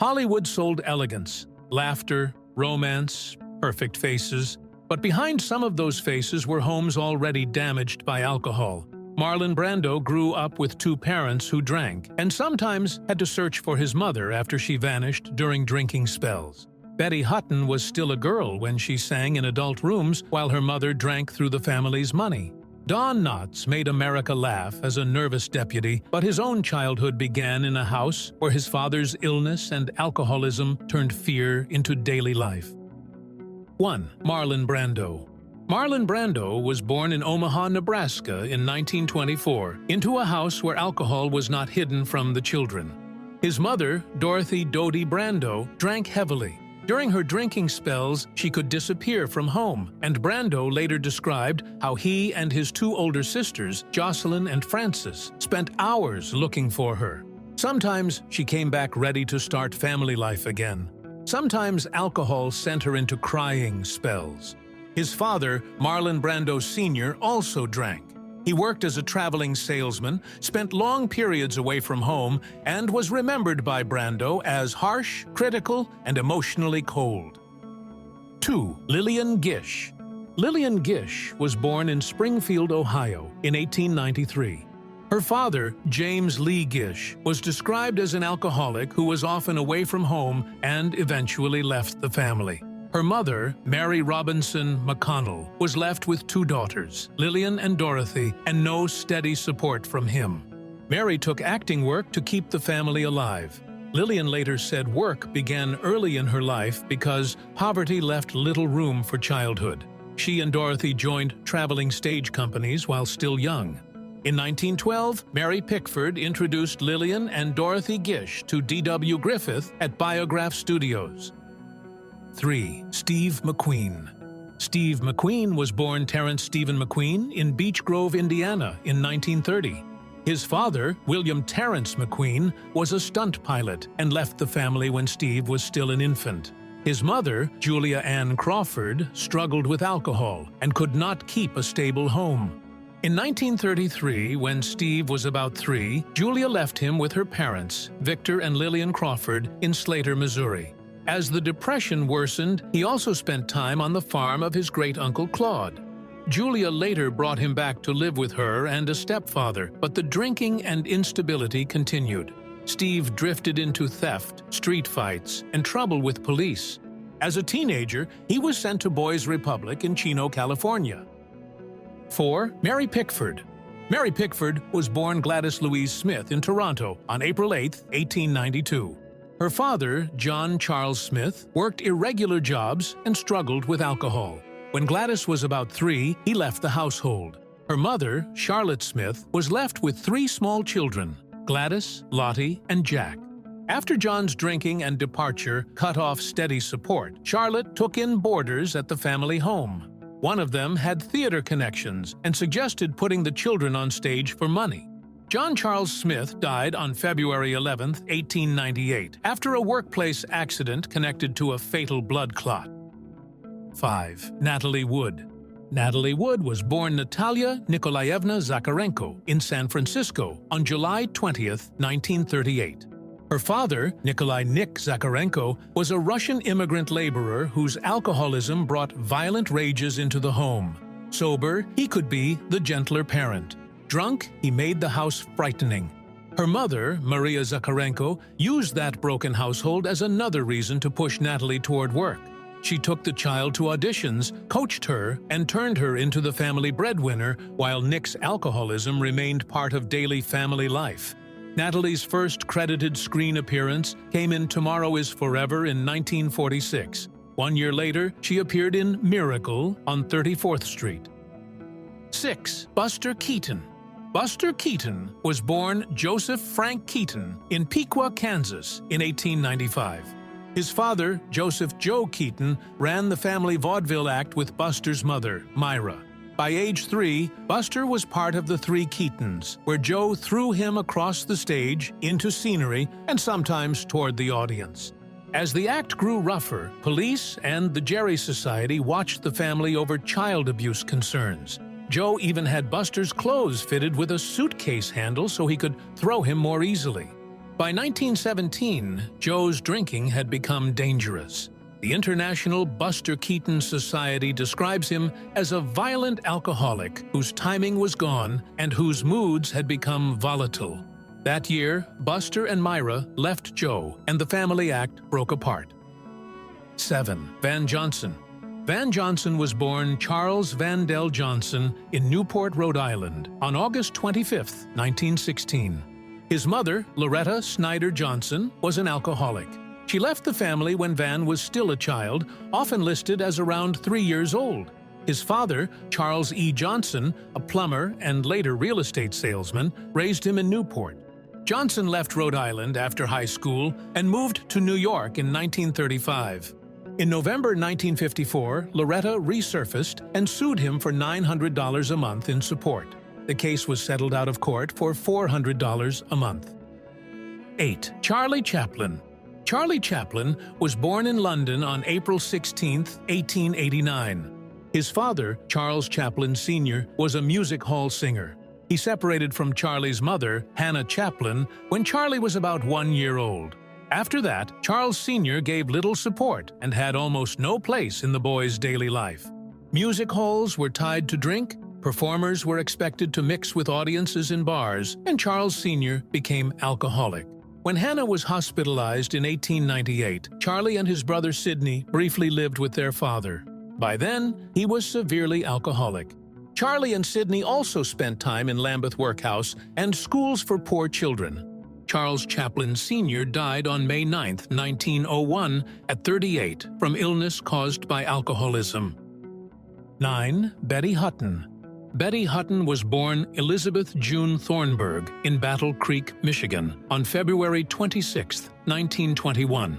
Hollywood sold elegance, laughter, romance, perfect faces. But behind some of those faces were homes already damaged by alcohol. Marlon Brando grew up with two parents who drank, and sometimes had to search for his mother after she vanished during drinking spells. Betty Hutton was still a girl when she sang in adult rooms while her mother drank through the family's money. Don Knotts made America laugh as a nervous deputy, but his own childhood began in a house where his father's illness and alcoholism turned fear into daily life. 1. Marlon Brando. Marlon Brando was born in Omaha, Nebraska in 1924, into a house where alcohol was not hidden from the children. His mother, Dorothy "Dodie" Brando, drank heavily. During her drinking spells, she could disappear from home, and Brando later described how he and his two older sisters, Jocelyn and Frances, spent hours looking for her. Sometimes she came back ready to start family life again. Sometimes alcohol sent her into crying spells. His father, Marlon Brando Sr., also drank. He worked as a traveling salesman, spent long periods away from home, and was remembered by Brando as harsh, critical, and emotionally cold. 2. Lillian Gish. Lillian Gish was born in Springfield, Ohio, in 1893. Her father, James Lee Gish, was described as an alcoholic who was often away from home and eventually left the family. Her mother, Mary Robinson McConnell, was left with two daughters, Lillian and Dorothy, and no steady support from him. Mary took acting work to keep the family alive. Lillian later said work began early in her life because poverty left little room for childhood. She and Dorothy joined traveling stage companies while still young. In 1912, Mary Pickford introduced Lillian and Dorothy Gish to D.W. Griffith at Biograph Studios. 3. Steve McQueen. Steve McQueen was born Terrence Stephen McQueen in Beech Grove, Indiana in 1930. His father, William Terrence McQueen, was a stunt pilot and left the family when Steve was still an infant. His mother, Julia Ann Crawford, struggled with alcohol and could not keep a stable home. In 1933, when Steve was about 3, Julia left him with her parents, Victor and Lillian Crawford, in Slater, Missouri. As the Depression worsened, he also spent time on the farm of his great-uncle Claude. Julia later brought him back to live with her and a stepfather, but the drinking and instability continued. Steve drifted into theft, street fights, and trouble with police. As a teenager, he was sent to Boys Republic in Chino, California. 4. Mary Pickford. Mary Pickford was born Gladys Louise Smith in Toronto on April 8, 1892. Her father, John Charles Smith, worked irregular jobs and struggled with alcohol. When Gladys was about 3, he left the household. Her mother, Charlotte Smith, was left with 3 small children, Gladys, Lottie, and Jack. After John's drinking and departure cut off steady support, Charlotte took in boarders at the family home. One of them had theater connections and suggested putting the children on stage for money. John Charles Smith died on February 11, 1898, after a workplace accident connected to a fatal blood clot. 5. Natalie Wood. Natalie Wood was born Natalia Nikolaevna Zakharenko in San Francisco on July 20, 1938. Her father, Nikolai "Nick" Zakharenko, was a Russian immigrant laborer whose alcoholism brought violent rages into the home. Sober, he could be the gentler parent. Drunk, he made the house frightening. Her mother, Maria Zakharenko, used that broken household as another reason to push Natalie toward work. She took the child to auditions, coached her, and turned her into the family breadwinner, while Nick's alcoholism remained part of daily family life. Natalie's first credited screen appearance came in Tomorrow is Forever in 1946. 1 year later, she appeared in Miracle on 34th Street. 6. Buster Keaton. Buster Keaton was born Joseph Frank Keaton in Piqua, Kansas in 1895. His father, Joseph Joe Keaton, ran the family vaudeville act with Buster's mother, Myra. By age 3, Buster was part of the Three Keatons, where Joe threw him across the stage, into scenery, and sometimes toward the audience. As the act grew rougher, police and the Jerry Society watched the family over child abuse concerns. Joe even had Buster's clothes fitted with a suitcase handle so he could throw him more easily. By 1917, Joe's drinking had become dangerous. The International Buster Keaton Society describes him as a violent alcoholic whose timing was gone and whose moods had become volatile. That year, Buster and Myra left Joe, and the family act broke apart. 7. Van Johnson. Van Johnson was born Charles Vandell Johnson in Newport, Rhode Island, on August 25, 1916. His mother, Loretta Snyder Johnson, was an alcoholic. She left the family when Van was still a child, often listed as around 3 years old. His father, Charles E. Johnson, a plumber and later real estate salesman, raised him in Newport. Johnson left Rhode Island after high school and moved to New York in 1935. In November 1954, Loretta resurfaced and sued him for $900 a month in support. The case was settled out of court for $400 a month. 8. Charlie Chaplin. Charlie Chaplin was born in London on April 16, 1889. His father, Charles Chaplin Sr., was a music hall singer. He separated from Charlie's mother, Hannah Chaplin, when Charlie was about 1 year old. After that, Charles Sr. gave little support and had almost no place in the boy's daily life. Music halls were tied to drink, performers were expected to mix with audiences in bars, and Charles Sr. became alcoholic. When Hannah was hospitalized in 1898, Charlie and his brother Sidney briefly lived with their father. By then, he was severely alcoholic. Charlie and Sidney also spent time in Lambeth Workhouse and schools for poor children. Charles Chaplin Sr. died on May 9, 1901, at 38, from illness caused by alcoholism. 9. Betty Hutton. Betty Hutton was born Elizabeth June Thornburg in Battle Creek, Michigan, on February 26, 1921.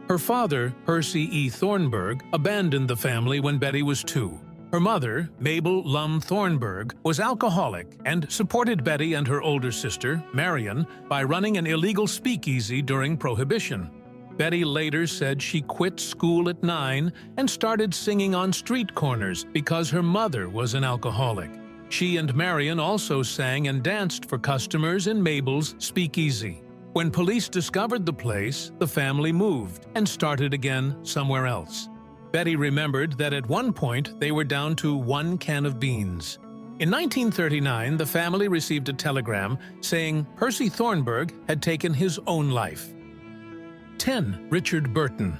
Her father, Percy E. Thornburg, abandoned the family when Betty was 2. Her mother, Mabel Lum Thornburg, was alcoholic and supported Betty and her older sister, Marion, by running an illegal speakeasy during Prohibition. Betty later said she quit school at 9 and started singing on street corners because her mother was an alcoholic. She and Marion also sang and danced for customers in Mabel's speakeasy. When police discovered the place, the family moved and started again somewhere else. Betty remembered that at one point they were down to 1 can of beans. In 1939, the family received a telegram saying Percy Thornburg had taken his own life. 10. Richard Burton.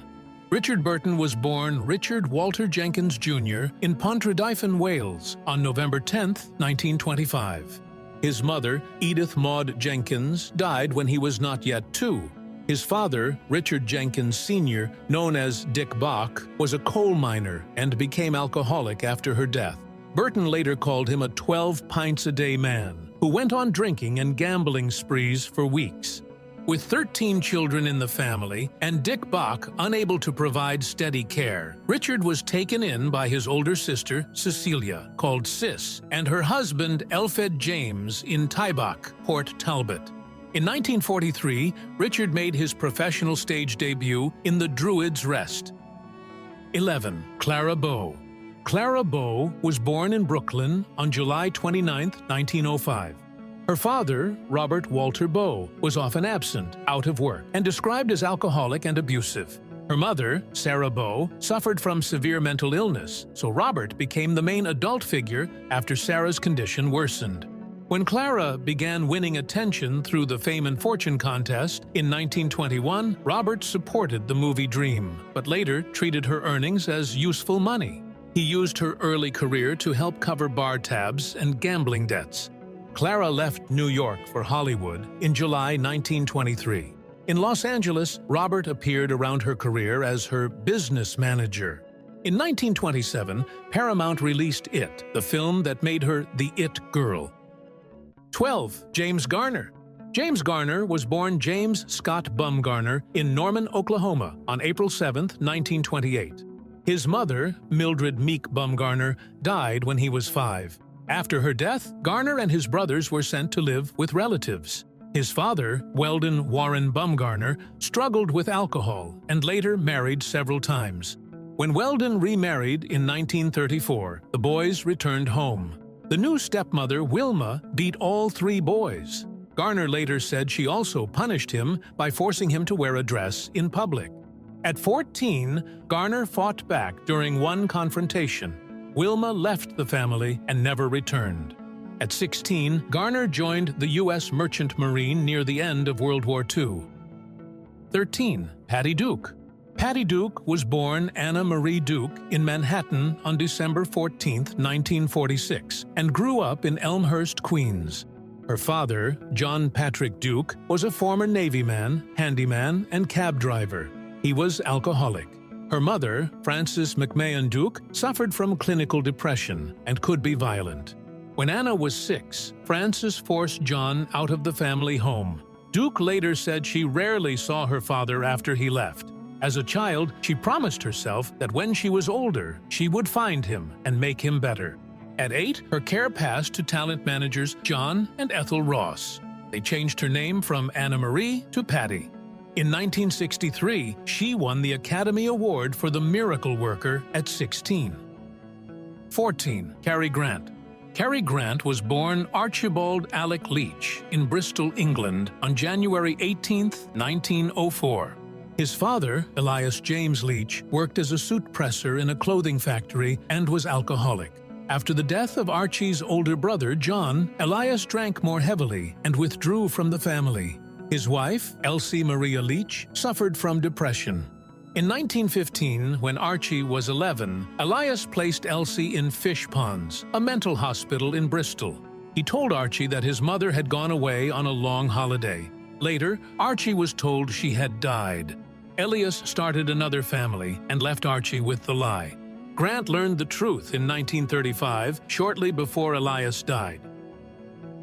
Richard Burton was born Richard Walter Jenkins Jr. in Pontrydyfan, Wales, on November 10, 1925. His mother, Edith Maud Jenkins, died when he was not yet 2. His father, Richard Jenkins Sr., known as Dick Bach, was a coal miner and became alcoholic after her death. Burton later called him a 12-pints-a-day man, who went on drinking and gambling sprees for weeks. With 13 children in the family and Dick Bach unable to provide steady care, Richard was taken in by his older sister, Cecilia, called Sis, and her husband, Elfed James, in Tybach, Port Talbot. In 1943, Richard made his professional stage debut in The Druid's Rest. 11. Clara Bow. Clara Bow was born in Brooklyn on July 29, 1905. Her father, Robert Walter Bow, was often absent, out of work, and described as alcoholic and abusive. Her mother, Sarah Bow, suffered from severe mental illness, so Robert became the main adult figure after Sarah's condition worsened. When Clara began winning attention through the Fame and Fortune contest in 1921, Robert supported the movie dream, but later treated her earnings as useful money. He used her early career to help cover bar tabs and gambling debts. Clara left New York for Hollywood in July 1923. In Los Angeles, Robert appeared around her career as her business manager. In 1927, Paramount released It, the film that made her the It Girl. 12. James Garner. James Garner was born James Scott Bumgarner in Norman, Oklahoma, on April 7, 1928. His mother, Mildred Meek Bumgarner, died when he was 5. After her death, Garner and his brothers were sent to live with relatives. His father, Weldon Warren Bumgarner, struggled with alcohol and later married several times. When Weldon remarried in 1934, the boys returned home. The new stepmother, Wilma, beat all 3 boys. Garner later said she also punished him by forcing him to wear a dress in public. At 14, Garner fought back during one confrontation. Wilma left the family and never returned. At 16, Garner joined the U.S. Merchant Marine near the end of World War II. 13. Patty Duke. Patty Duke was born Anna Marie Duke in Manhattan on December 14, 1946, and grew up in Elmhurst, Queens. Her father, John Patrick Duke, was a former Navy man, handyman, and cab driver. He was alcoholic. Her mother, Frances McMahon Duke, suffered from clinical depression and could be violent. When Anna was 6, Frances forced John out of the family home. Duke later said she rarely saw her father after he left. As a child, she promised herself that when she was older, she would find him and make him better. At 8, her care passed to talent managers John and Ethel Ross. They changed her name from Anna Marie to Patty. In 1963, she won the Academy Award for the Miracle Worker at 16. 14. Cary Grant. Cary Grant was born Archibald Alec Leach in Bristol, England on January 18, 1904. His father, Elias James Leach, worked as a suit presser in a clothing factory and was alcoholic. After the death of Archie's older brother, John, Elias drank more heavily and withdrew from the family. His wife, Elsie Maria Leach, suffered from depression. In 1915, when Archie was 11, Elias placed Elsie in Fish Ponds, a mental hospital in Bristol. He told Archie that his mother had gone away on a long holiday. Later, Archie was told she had died. Elias started another family and left Archie with the lie. Grant learned the truth in 1935, shortly before Elias died.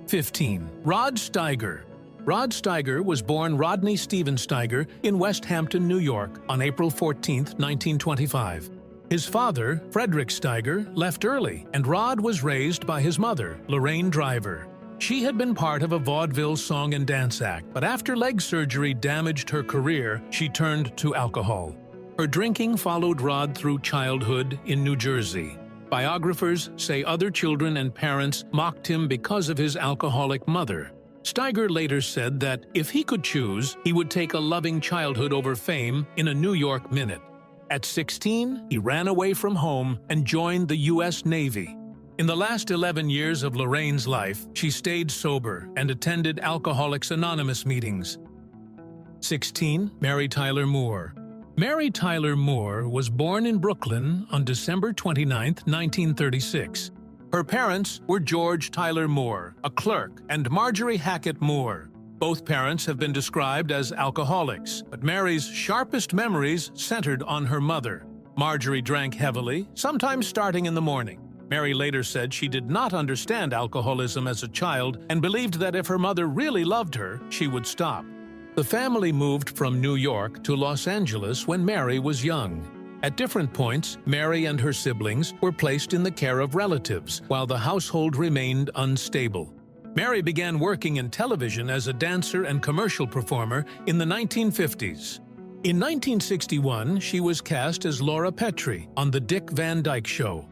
15. Rod Steiger. Rod Steiger was born Rodney Stephen Steiger in West Hampton, New York, on April 14, 1925. His father, Frederick Steiger, left early, and Rod was raised by his mother, Lorraine Driver. She had been part of a vaudeville song and dance act, but after leg surgery damaged her career, she turned to alcohol. Her drinking followed Rod through childhood in New Jersey. Biographers say other children and parents mocked him because of his alcoholic mother. Steiger later said that if he could choose, he would take a loving childhood over fame in a New York minute. At 16, he ran away from home and joined the U.S. Navy. In the last 11 years of Lorraine's life, she stayed sober and attended Alcoholics Anonymous meetings. 16. Mary Tyler Moore. Mary Tyler Moore was born in Brooklyn on December 29, 1936. Her parents were George Tyler Moore, a clerk, and Marjorie Hackett Moore. Both parents have been described as alcoholics, but Mary's sharpest memories centered on her mother. Marjorie drank heavily, sometimes starting in the morning. Mary later said she did not understand alcoholism as a child and believed that if her mother really loved her, she would stop. The family moved from New York to Los Angeles when Mary was young. At different points, Mary and her siblings were placed in the care of relatives, while the household remained unstable. Mary began working in television as a dancer and commercial performer in the 1950s. In 1961, she was cast as Laura Petrie on The Dick Van Dyke Show.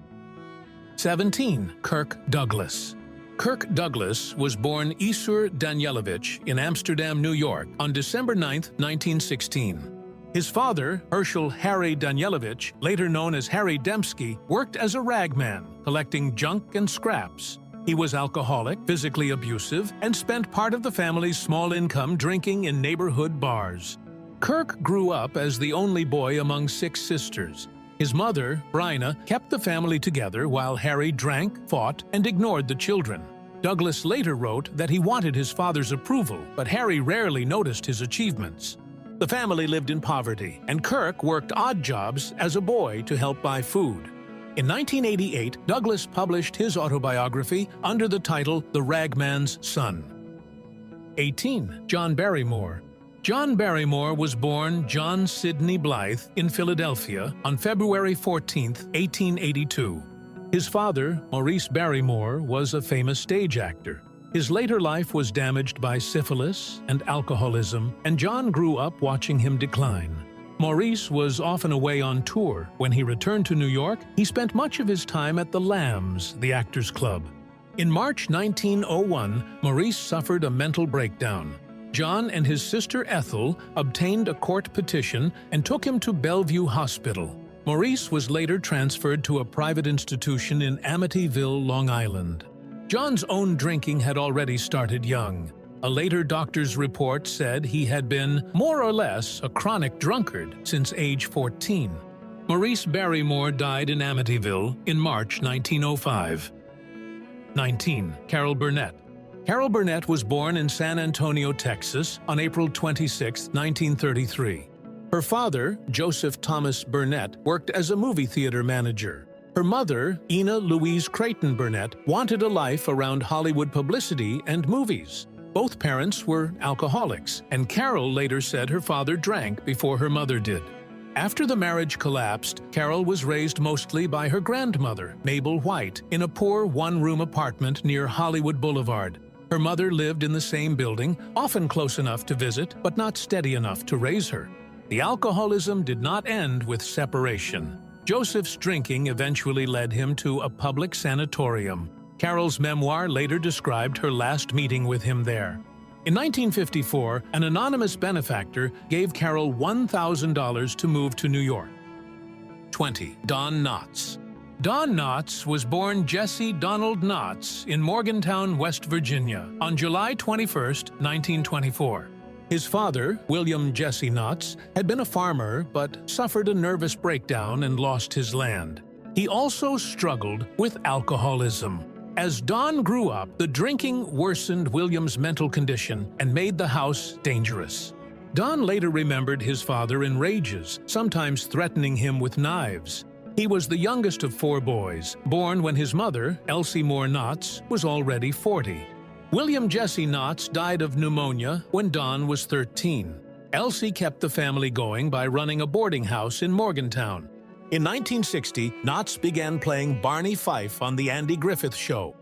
17. Kirk Douglas. Kirk Douglas was born Isur Danielovich in Amsterdam, New York, on December 9, 1916. His father, Herschel Harry Danielovich, later known as Harry Dembski, worked as a ragman, collecting junk and scraps. He was alcoholic, physically abusive, and spent part of the family's small income drinking in neighborhood bars. Kirk grew up as the only boy among 6 sisters. His mother, Bryna, kept the family together while Harry drank, fought, and ignored the children. Douglas later wrote that he wanted his father's approval, but Harry rarely noticed his achievements. The family lived in poverty, and Kirk worked odd jobs as a boy to help buy food. In 1988, Douglas published his autobiography under the title The Ragman's Son. 18. John Barrymore. John Barrymore was born John Sidney Blythe in Philadelphia on February 14, 1882. His father, Maurice Barrymore, was a famous stage actor. His later life was damaged by syphilis and alcoholism, and John grew up watching him decline. Maurice was often away on tour. When he returned to New York, he spent much of his time at the Lambs, the Actors Club. In March 1901, Maurice suffered a mental breakdown. John and his sister Ethel obtained a court petition and took him to Bellevue Hospital. Maurice was later transferred to a private institution in Amityville, Long Island. John's own drinking had already started young. A later doctor's report said he had been, more or less, a chronic drunkard since age 14. Maurice Barrymore died in Amityville in March 1905. 19. Carol Burnett. Carol Burnett was born in San Antonio, Texas, on April 26, 1933. Her father, Joseph Thomas Burnett, worked as a movie theater manager. Her mother, Ina Louise Creighton Burnett, wanted a life around Hollywood publicity and movies. Both parents were alcoholics, and Carol later said her father drank before her mother did. After the marriage collapsed, Carol was raised mostly by her grandmother, Mabel White, in a poor one-room apartment near Hollywood Boulevard. Her mother lived in the same building, often close enough to visit, but not steady enough to raise her. The alcoholism did not end with separation. Joseph's drinking eventually led him to a public sanatorium. Carol's memoir later described her last meeting with him there. In 1954, an anonymous benefactor gave Carol $1,000 to move to New York. 20. Don Knotts. Don Knotts was born Jesse Donald Knotts in Morgantown, West Virginia, on July 21, 1924. His father, William Jesse Knotts, had been a farmer but suffered a nervous breakdown and lost his land. He also struggled with alcoholism. As Don grew up, the drinking worsened William's mental condition and made the house dangerous. Don later remembered his father in rages, sometimes threatening him with knives. He was the youngest of 4 boys, born when his mother, Elsie Moore Knotts, was already 40. William Jesse Knotts died of pneumonia when Don was 13. Elsie kept the family going by running a boarding house in Morgantown. In 1960, Knotts began playing Barney Fife on The Andy Griffith Show.